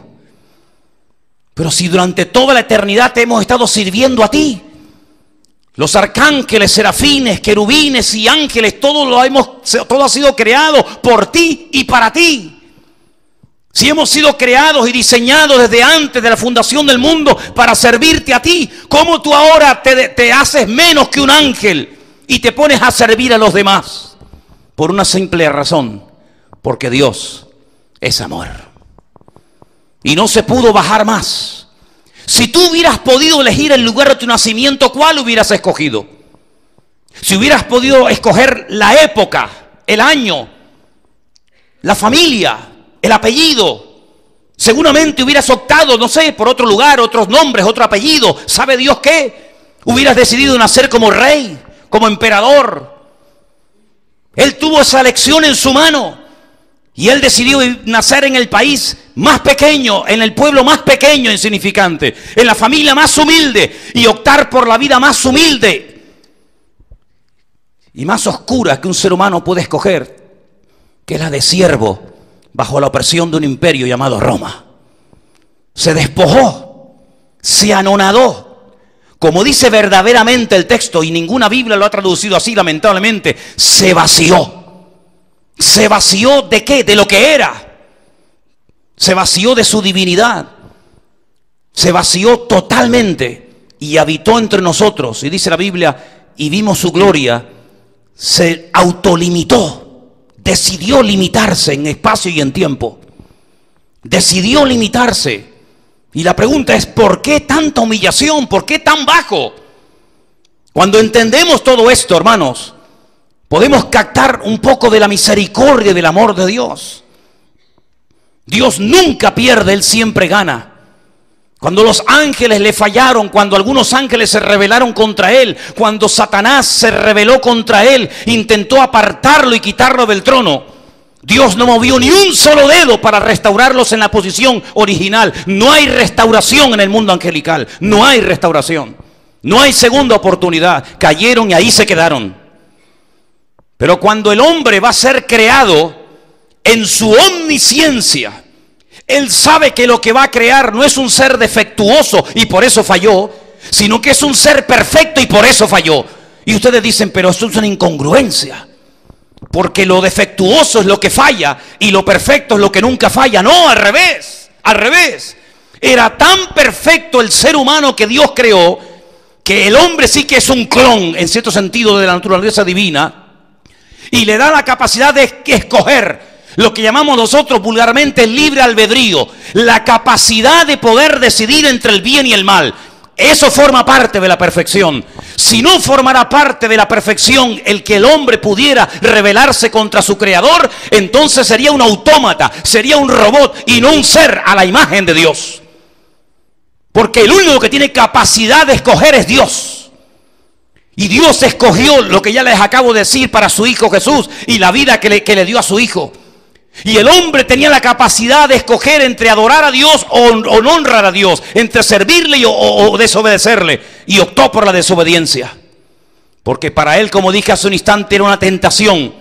Pero si durante toda la eternidad te hemos estado sirviendo a ti, los arcángeles, serafines, querubines y ángeles, todo ha sido creado por ti y para ti. Si hemos sido creados y diseñados desde antes de la fundación del mundo para servirte a ti, ¿cómo tú ahora te haces menos que un ángel y te pones a servir a los demás? Por una simple razón, porque Dios es amor. Y no se pudo bajar más. Si tú hubieras podido elegir el lugar de tu nacimiento, ¿cuál hubieras escogido? Si hubieras podido escoger la época, el año, la familia, el apellido, seguramente hubieras optado, no sé, por otro lugar, otros nombres, otro apellido. ¿Sabe Dios qué? Hubieras decidido nacer como rey, como emperador. Él tuvo esa elección en su mano y él decidió nacer en el país más pequeño, en el pueblo más pequeño, insignificante, en la familia más humilde, y optar por la vida más humilde y más oscura que un ser humano puede escoger, que es la de siervo bajo la opresión de un imperio llamado Roma. Se despojó, se anonadó, como dice verdaderamente el texto, y ninguna Biblia lo ha traducido así, lamentablemente. Se vació. ¿Se vació de qué? De lo que era. Se vació de su divinidad. Se vació totalmente y habitó entre nosotros. Y dice la Biblia, y vimos su gloria. Se autolimitó. Decidió limitarse en espacio y en tiempo. Decidió limitarse. Y la pregunta es, ¿por qué tanta humillación? ¿Por qué tan bajo? Cuando entendemos todo esto, hermanos, podemos captar un poco de la misericordia y del amor de Dios. Dios nunca pierde, Él siempre gana. Cuando los ángeles le fallaron, cuando algunos ángeles se rebelaron contra Él, cuando Satanás se rebeló contra Él, intentó apartarlo y quitarlo del trono, Dios no movió ni un solo dedo para restaurarlos en la posición original. No hay restauración en el mundo angelical. No hay restauración. No hay segunda oportunidad. Cayeron y ahí se quedaron. Pero cuando el hombre va a ser creado en su omnisciencia, Él sabe que lo que va a crear no es un ser defectuoso y por eso falló, sino que es un ser perfecto y por eso falló. Y ustedes dicen, pero esto es una incongruencia, porque lo defectuoso es lo que falla y lo perfecto es lo que nunca falla. No, al revés, al revés. Era tan perfecto el ser humano que Dios creó, que el hombre sí que es un clon en cierto sentido de la naturaleza divina, y le da la capacidad de escoger lo que llamamos nosotros vulgarmente el libre albedrío, la capacidad de poder decidir entre el bien y el mal. Eso forma parte de la perfección. Si no formara parte de la perfección el que el hombre pudiera rebelarse contra su creador, entonces sería un autómata, sería un robot y no un ser a la imagen de Dios. Porque el único que tiene capacidad de escoger es Dios. Y Dios escogió lo que ya les acabo de decir para su Hijo Jesús y la vida que le dio a su Hijo. Y el hombre tenía la capacidad de escoger entre adorar a Dios o no honrar a Dios, entre servirle o desobedecerle, y optó por la desobediencia. Porque para él, como dije hace un instante, era una tentación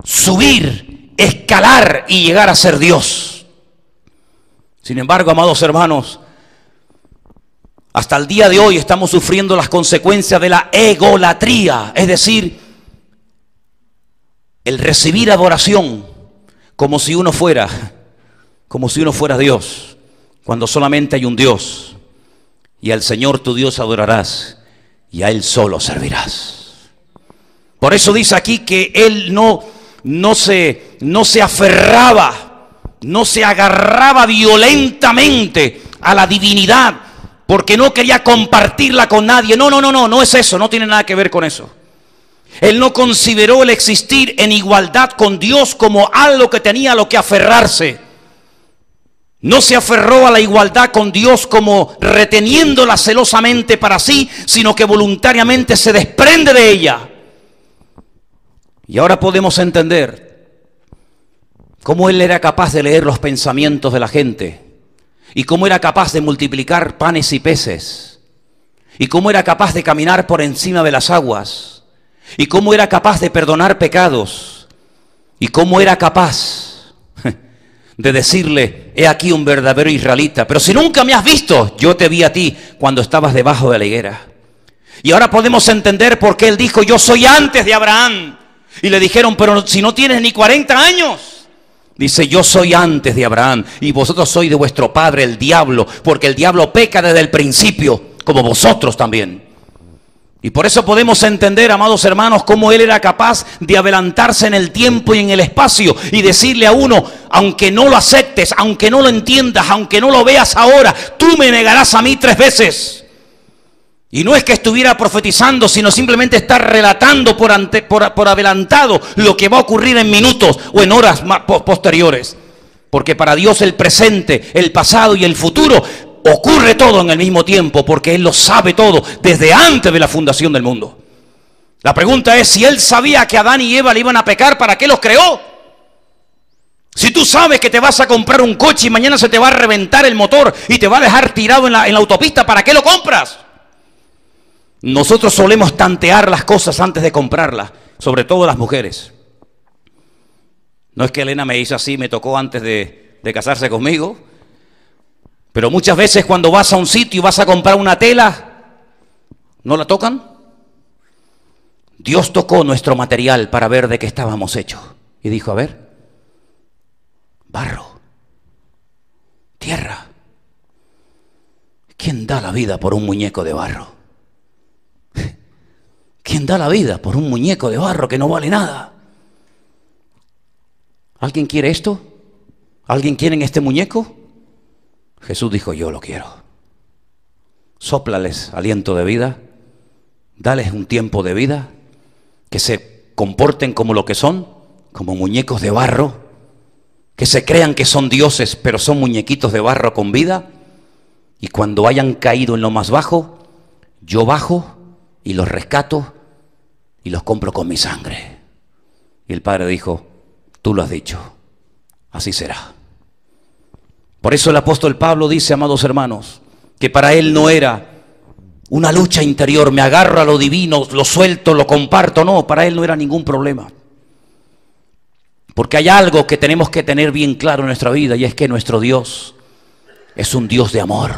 subir, escalar y llegar a ser Dios. Sin embargo, amados hermanos, hasta el día de hoy estamos sufriendo las consecuencias de la egolatría, es decir, el recibir adoración como si uno fuera Dios, cuando solamente hay un Dios, y al Señor tu Dios adorarás y a Él solo servirás. Por eso dice aquí que Él no se aferraba, no se agarraba violentamente a la divinidad, porque no quería compartirla con nadie. No es eso, no tiene nada que ver con eso. Él no consideró el existir en igualdad con Dios como algo que tenía a lo que aferrarse. No se aferró a la igualdad con Dios como reteniéndola celosamente para sí, sino que voluntariamente se desprende de ella. Y ahora podemos entender cómo Él era capaz de leer los pensamientos de la gente, y cómo era capaz de multiplicar panes y peces, y cómo era capaz de caminar por encima de las aguas, y cómo era capaz de perdonar pecados, y cómo era capaz de decirle, he aquí un verdadero israelita, pero si nunca me has visto, yo te vi a ti cuando estabas debajo de la higuera. Y ahora podemos entender por qué él dijo, yo soy antes de Abraham. Y le dijeron, pero si no tienes ni 40 años. Dice, yo soy antes de Abraham y vosotros sois de vuestro padre el diablo, porque el diablo peca desde el principio, como vosotros también. Y por eso podemos entender, amados hermanos, cómo él era capaz de adelantarse en el tiempo y en el espacio y decirle a uno, aunque no lo aceptes, aunque no lo entiendas, aunque no lo veas ahora, tú me negarás a mí 3 veces. Y no es que estuviera profetizando, sino simplemente está relatando por adelantado lo que va a ocurrir en minutos o en horas posteriores. Porque para Dios el presente, el pasado y el futuro ocurre todo en el mismo tiempo, porque Él lo sabe todo desde antes de la fundación del mundo. La pregunta es, si Él sabía que Adán y Eva le iban a pecar, ¿para qué los creó? Si tú sabes que te vas a comprar un coche y mañana se te va a reventar el motor y te va a dejar tirado en la autopista, ¿para qué lo compras? Nosotros solemos tantear las cosas antes de comprarlas, sobre todo las mujeres. No es que Elena me hizo así, me tocó antes de casarse conmigo. Pero muchas veces cuando vas a un sitio y vas a comprar una tela, ¿no la tocan? Dios tocó nuestro material para ver de qué estábamos hechos. Y dijo, a ver, barro, tierra. ¿Quién da la vida por un muñeco de barro? ¿Quién da la vida por un muñeco de barro que no vale nada? ¿Alguien quiere esto? ¿Alguien quiere este muñeco? Jesús dijo, yo lo quiero. Sóplales aliento de vida, dales un tiempo de vida, que se comporten como lo que son, como muñecos de barro, que se crean que son dioses, pero son muñequitos de barro con vida, y cuando hayan caído en lo más bajo, yo bajo y los rescato y los compro con mi sangre. Y el Padre dijo, tú lo has dicho, así será. Por eso el apóstol Pablo dice, amados hermanos, que para él no era una lucha interior, me agarro a lo divino, lo suelto, lo comparto. No, para él no era ningún problema. Porque hay algo que tenemos que tener bien claro en nuestra vida, y es que nuestro Dios es un Dios de amor.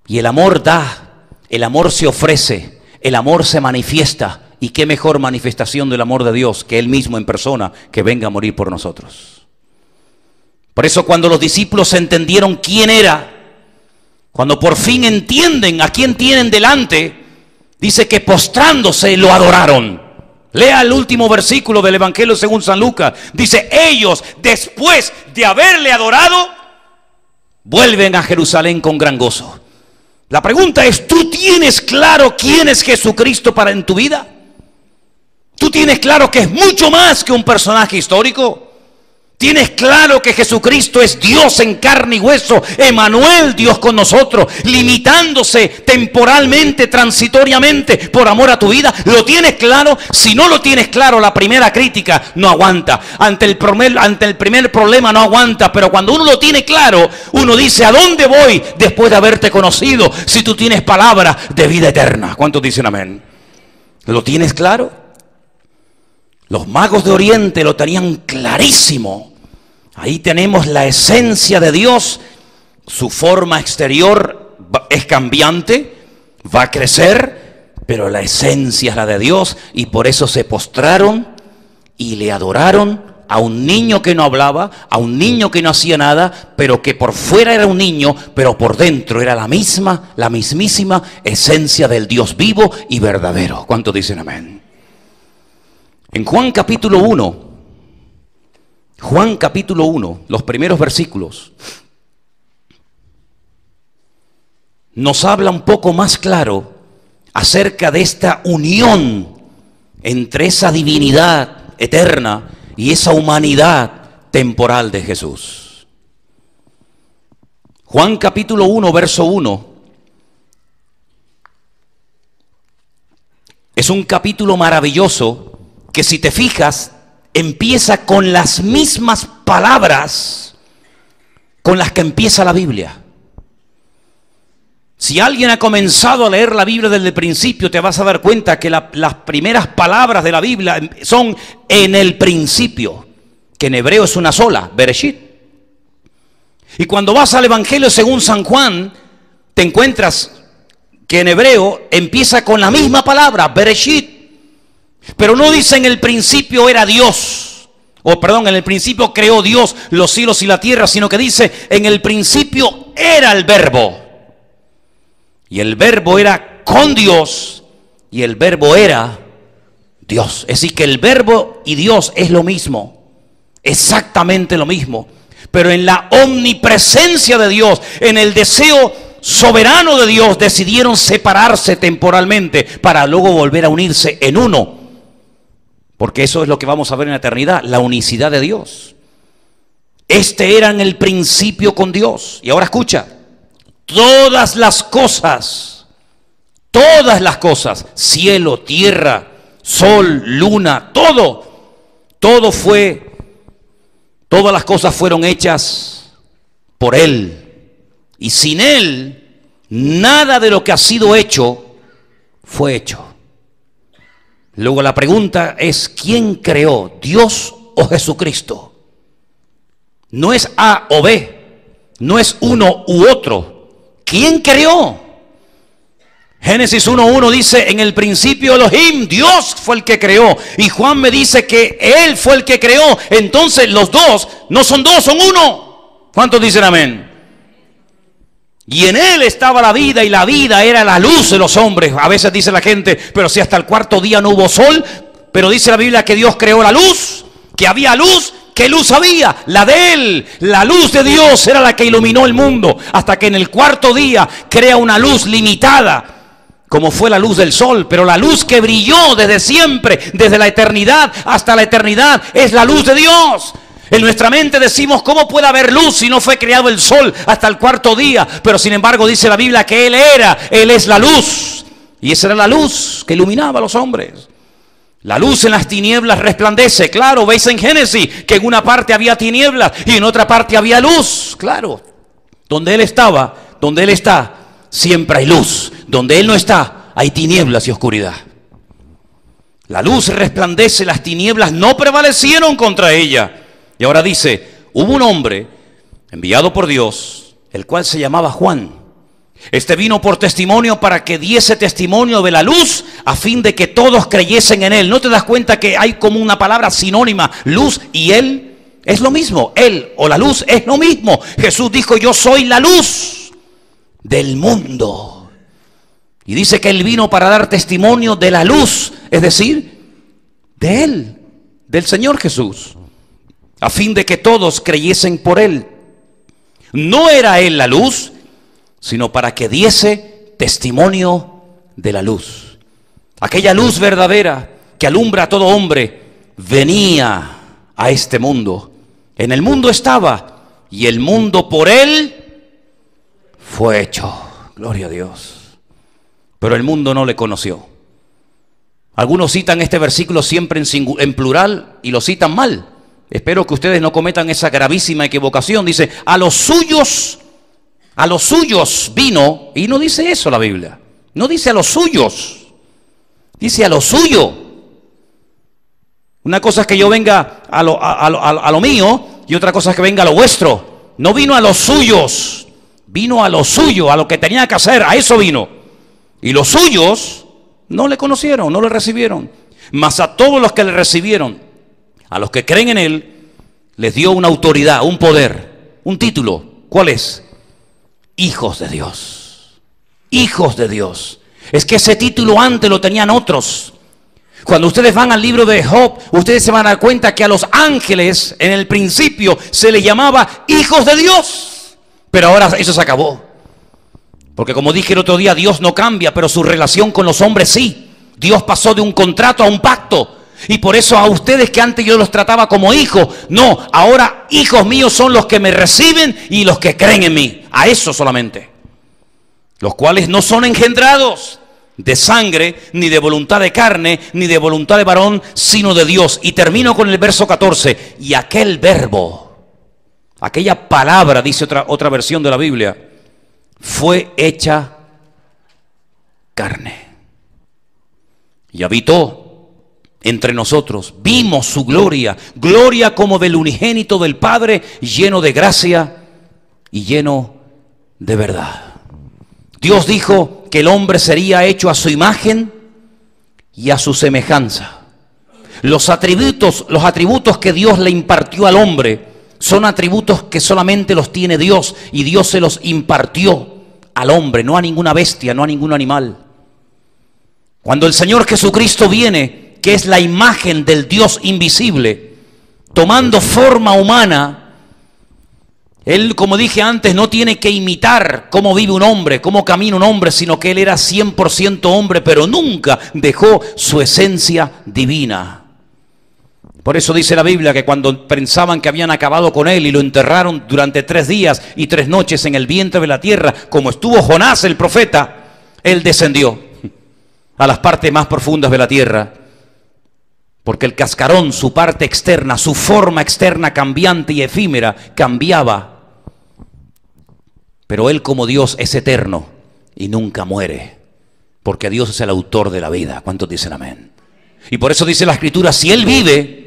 Y el amor da, el amor se ofrece, el amor se manifiesta. Y qué mejor manifestación del amor de Dios que Él mismo en persona, que venga a morir por nosotros. Por eso cuando los discípulos entendieron quién era, cuando por fin entienden a quién tienen delante, dice que postrándose lo adoraron. Lea el último versículo del Evangelio según San Lucas. Dice, ellos después de haberle adorado, vuelven a Jerusalén con gran gozo. La pregunta es, ¿tú tienes claro quién es Jesucristo en tu vida? ¿Tú tienes claro que es mucho más que un personaje histórico? ¿Tienes claro que Jesucristo es Dios en carne y hueso, Emmanuel, Dios con nosotros, limitándose temporalmente, transitoriamente, por amor a tu vida? ¿Lo tienes claro? Si no lo tienes claro, la primera crítica no aguanta. Ante el primer problema no aguanta, pero cuando uno lo tiene claro, uno dice, ¿a dónde voy después de haberte conocido si tú tienes palabra de vida eterna? ¿Cuántos dicen amén? ¿Lo tienes claro? Los magos de Oriente lo tenían clarísimo. Ahí tenemos la esencia de Dios. Su forma exterior es cambiante, va a crecer, pero la esencia es la de Dios. Y por eso se postraron y le adoraron a un niño que no hablaba, a un niño que no hacía nada, pero que por fuera era un niño, pero por dentro era la mismísima esencia del Dios vivo y verdadero. ¿Cuántos dicen amén? En Juan capítulo 1, los primeros versículos, nos habla un poco más claro acerca de esta unión entre esa divinidad eterna y esa humanidad temporal de Jesús. Juan capítulo 1, verso 1. Es un capítulo maravilloso que, si te fijas, empieza con las mismas palabras con las que empieza la Biblia. Si alguien ha comenzado a leer la Biblia desde el principio, te vas a dar cuenta que las primeras palabras de la Biblia son en el principio. que en hebreo es una sola, Bereshit. Y cuando vas al Evangelio según San Juan, te encuentras que en hebreo empieza con la misma palabra, Bereshit. Pero no dice en el principio era Dios, o perdón, en el principio creó Dios los cielos y la tierra, sino que dice en el principio era el verbo. Y el verbo era con Dios y el verbo era Dios. Es decir, que el verbo y Dios es lo mismo, exactamente lo mismo. Pero en la omnipresencia de Dios, en el deseo soberano de Dios, decidieron separarse temporalmente para luego volver a unirse en uno. Porque eso es lo que vamos a ver en la eternidad, la unicidad de Dios. Este era en el principio con Dios. Y ahora escucha, todas las cosas, cielo, tierra, sol, luna, todas las cosas fueron hechas por Él. Y sin Él, nada de lo que ha sido hecho fue hecho. Luego la pregunta es, ¿quién creó? ¿Dios o Jesucristo? No es A o B, no es uno u otro. ¿Quién creó? Génesis 1:1 dice, en el principio Elohim, Dios fue el que creó. Y Juan me dice que Él fue el que creó. Entonces los dos no son dos, son uno. ¿Cuántos dicen amén? Y en Él estaba la vida, y la vida era la luz de los hombres. A veces dice la gente, pero si hasta el cuarto día no hubo sol. Pero dice la Biblia que Dios creó la luz, que había luz. ¿Qué luz había? La de Él. La luz de Dios era la que iluminó el mundo, hasta que en el cuarto día crea una luz limitada, como fue la luz del sol. Pero la luz que brilló desde siempre, desde la eternidad hasta la eternidad, es la luz de Dios. En nuestra mente decimos, ¿cómo puede haber luz si no fue creado el sol hasta el cuarto día? Pero sin embargo dice la Biblia que Él es la luz. Y esa era la luz que iluminaba a los hombres. La luz en las tinieblas resplandece. Claro, veis en Génesis que en una parte había tinieblas y en otra parte había luz. Claro, donde Él estaba, donde Él está, siempre hay luz. Donde Él no está, hay tinieblas y oscuridad. La luz resplandece, las tinieblas no prevalecieron contra ella. Y ahora dice, hubo un hombre enviado por Dios, el cual se llamaba Juan. Este vino por testimonio para que diese testimonio de la luz, a fin de que todos creyesen en Él. ¿No te das cuenta que hay como una palabra sinónima, luz y Él? Es lo mismo, Él o la luz es lo mismo. Jesús dijo, yo soy la luz del mundo. Y dice que Él vino para dar testimonio de la luz, es decir, de Él, del Señor Jesús, a fin de que todos creyesen por Él. No era Él la luz, sino para que diese testimonio de la luz. Aquella luz verdadera que alumbra a todo hombre venía a este mundo. En el mundo estaba, y el mundo por Él fue hecho. Gloria a Dios. Pero el mundo no le conoció. Algunos citan este versículo siempre en plural y lo citan mal. Espero que ustedes no cometan esa gravísima equivocación. Dice, a los suyos vino, y no dice eso la Biblia. No dice a los suyos, dice a lo suyo. Una cosa es que yo venga a lo mío, y otra cosa es que venga a lo vuestro. No vino a los suyos, vino a lo suyo, a lo que tenía que hacer, a eso vino. Y los suyos no le conocieron, no le recibieron. Mas a todos los que le recibieron, a los que creen en Él, les dio una autoridad, un poder, un título. ¿Cuál es? Hijos de Dios. Hijos de Dios. Es que ese título antes lo tenían otros. Cuando ustedes van al libro de Job, ustedes se van a dar cuenta que a los ángeles en el principio se les llamaba hijos de Dios. Pero ahora eso se acabó. Porque como dije el otro día, Dios no cambia, pero su relación con los hombres sí. Dios pasó de un contrato a un pacto. Y por eso a ustedes que antes yo los trataba como hijos, no, ahora hijos míos son los que me reciben y los que creen en mí. A eso solamente. Los cuales no son engendrados de sangre, ni de voluntad de carne, ni de voluntad de varón, sino de Dios. Y termino con el verso 14. Y aquel verbo, aquella palabra, dice otra versión de la Biblia, fue hecha carne y habitó entre nosotros. Vimos su gloria, gloria como del unigénito del Padre, lleno de gracia y lleno de verdad. Dios dijo que el hombre sería hecho a su imagen y a su semejanza. Los atributos que Dios le impartió al hombre son atributos que solamente los tiene Dios, y Dios se los impartió al hombre, no a ninguna bestia, no a ningún animal. Cuando el Señor Jesucristo viene, que es la imagen del Dios invisible, tomando forma humana, Él, como dije antes, no tiene que imitar cómo vive un hombre, cómo camina un hombre, sino que Él era 100% hombre, pero nunca dejó su esencia divina. Por eso dice la Biblia que cuando pensaban que habían acabado con Él y lo enterraron durante 3 días y 3 noches en el vientre de la tierra, como estuvo Jonás el profeta, Él descendió a las partes más profundas de la tierra, porque el cascarón, su parte externa, su forma externa cambiante y efímera, cambiaba. Pero Él, como Dios, es eterno y nunca muere, porque Dios es el autor de la vida. ¿Cuántos dicen amén? Y por eso dice la Escritura, si Él vive,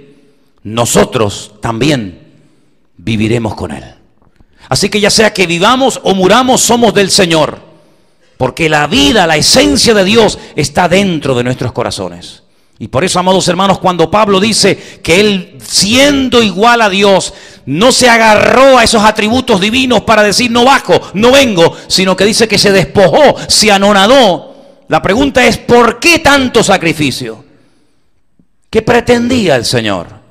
nosotros también viviremos con Él. Así que ya sea que vivamos o muramos, somos del Señor, porque la vida, la esencia de Dios está dentro de nuestros corazones. Y por eso, amados hermanos, cuando Pablo dice que Él, siendo igual a Dios, no se agarró a esos atributos divinos para decir no bajo, no vengo, sino que dice que se despojó, se anonadó. La pregunta es, ¿por qué tanto sacrificio? ¿Qué pretendía el Señor?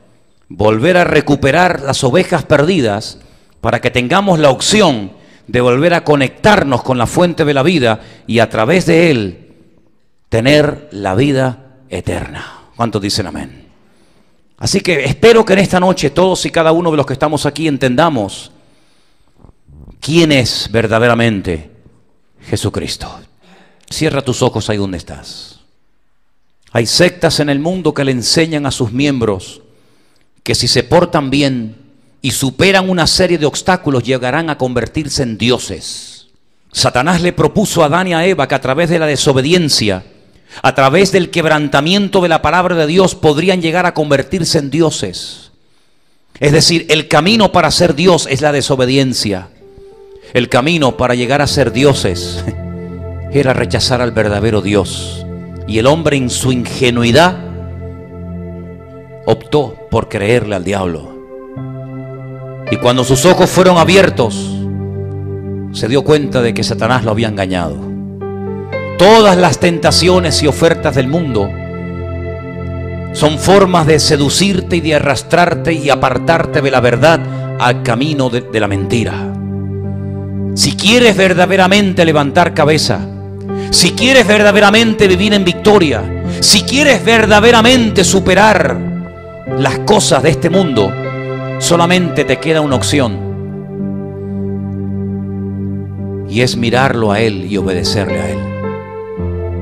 Volver a recuperar las ovejas perdidas para que tengamos la opción de volver a conectarnos con la fuente de la vida y a través de Él tener la vida eterna. ¿Cuántos dicen amén? Así que espero que en esta noche todos y cada uno de los que estamos aquí entendamos quién es verdaderamente Jesucristo. Cierra tus ojos ahí donde estás. Hay sectas en el mundo que le enseñan a sus miembros que si se portan bien y superan una serie de obstáculos, llegarán a convertirse en dioses. Satanás le propuso a Adán y a Eva que a través de la desobediencia, a través del quebrantamiento de la palabra de Dios, podrían llegar a convertirse en dioses. Es decir, el camino para ser Dios es la desobediencia. El camino para llegar a ser dioses era rechazar al verdadero Dios. Y el hombre, en su ingenuidad, optó por creerle al diablo. Y cuando sus ojos fueron abiertos, se dio cuenta de que Satanás lo había engañado. Todas las tentaciones y ofertas del mundo son formas de seducirte y de arrastrarte y apartarte de la verdad al camino de la mentira. Si quieres verdaderamente levantar cabeza, si quieres verdaderamente vivir en victoria, si quieres verdaderamente superar las cosas de este mundo, solamente te queda una opción, y es mirarlo a Él y obedecerle a Él.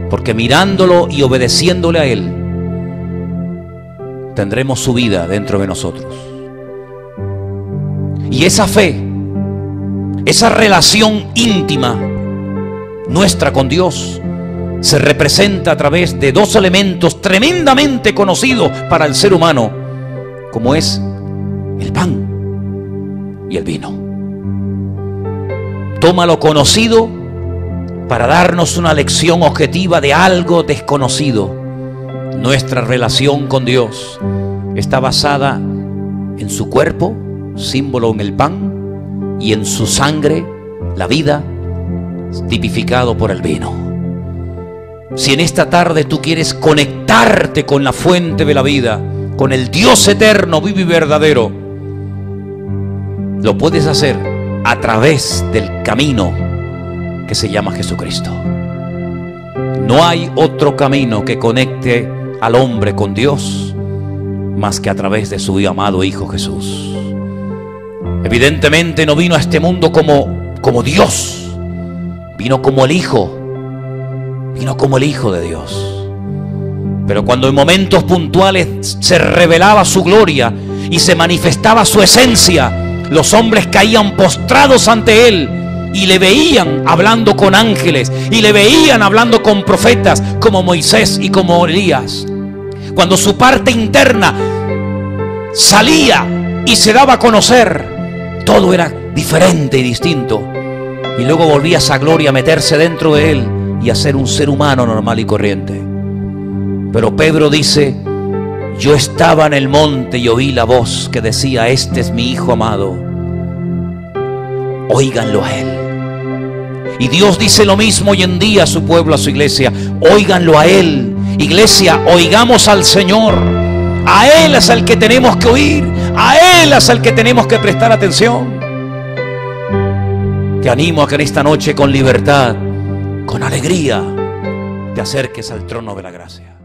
Porque mirándolo y obedeciéndole a Él, tendremos su vida dentro de nosotros. Y esa fe, esa relación íntima nuestra con Dios, se representa a través de 2 elementos tremendamente conocidos para el ser humano, como es el pan y el vino. Toma lo conocido para darnos una lección objetiva de algo desconocido. Nuestra relación con Dios está basada en su cuerpo, símbolo en el pan, y en su sangre, la vida, tipificado por el vino. Si en esta tarde tú quieres conectarte con la fuente de la vida, con el Dios eterno, vivo y verdadero, lo puedes hacer a través del camino que se llama Jesucristo. No hay otro camino que conecte al hombre con Dios más que a través de su amado Hijo Jesús. Evidentemente no vino a este mundo como Dios, vino como el Hijo. Vino como el Hijo de Dios. Pero cuando en momentos puntuales se revelaba su gloria y se manifestaba su esencia, los hombres caían postrados ante Él y le veían hablando con ángeles y le veían hablando con profetas como Moisés y como Elías. Cuando su parte interna salía y se daba a conocer, todo era diferente y distinto. Y luego volvía esa gloria a meterse dentro de él y a ser un ser humano normal y corriente. Pero Pedro dice: yo estaba en el monte y oí la voz que decía: este es mi Hijo amado, óiganlo a él. Y Dios dice lo mismo hoy en día a su pueblo, a su iglesia: óiganlo a él. Iglesia, oigamos al Señor. A Él es al que tenemos que oír, a Él es al que tenemos que prestar atención. Te animo a que en esta noche, con libertad, con alegría, te acerques al trono de la gracia.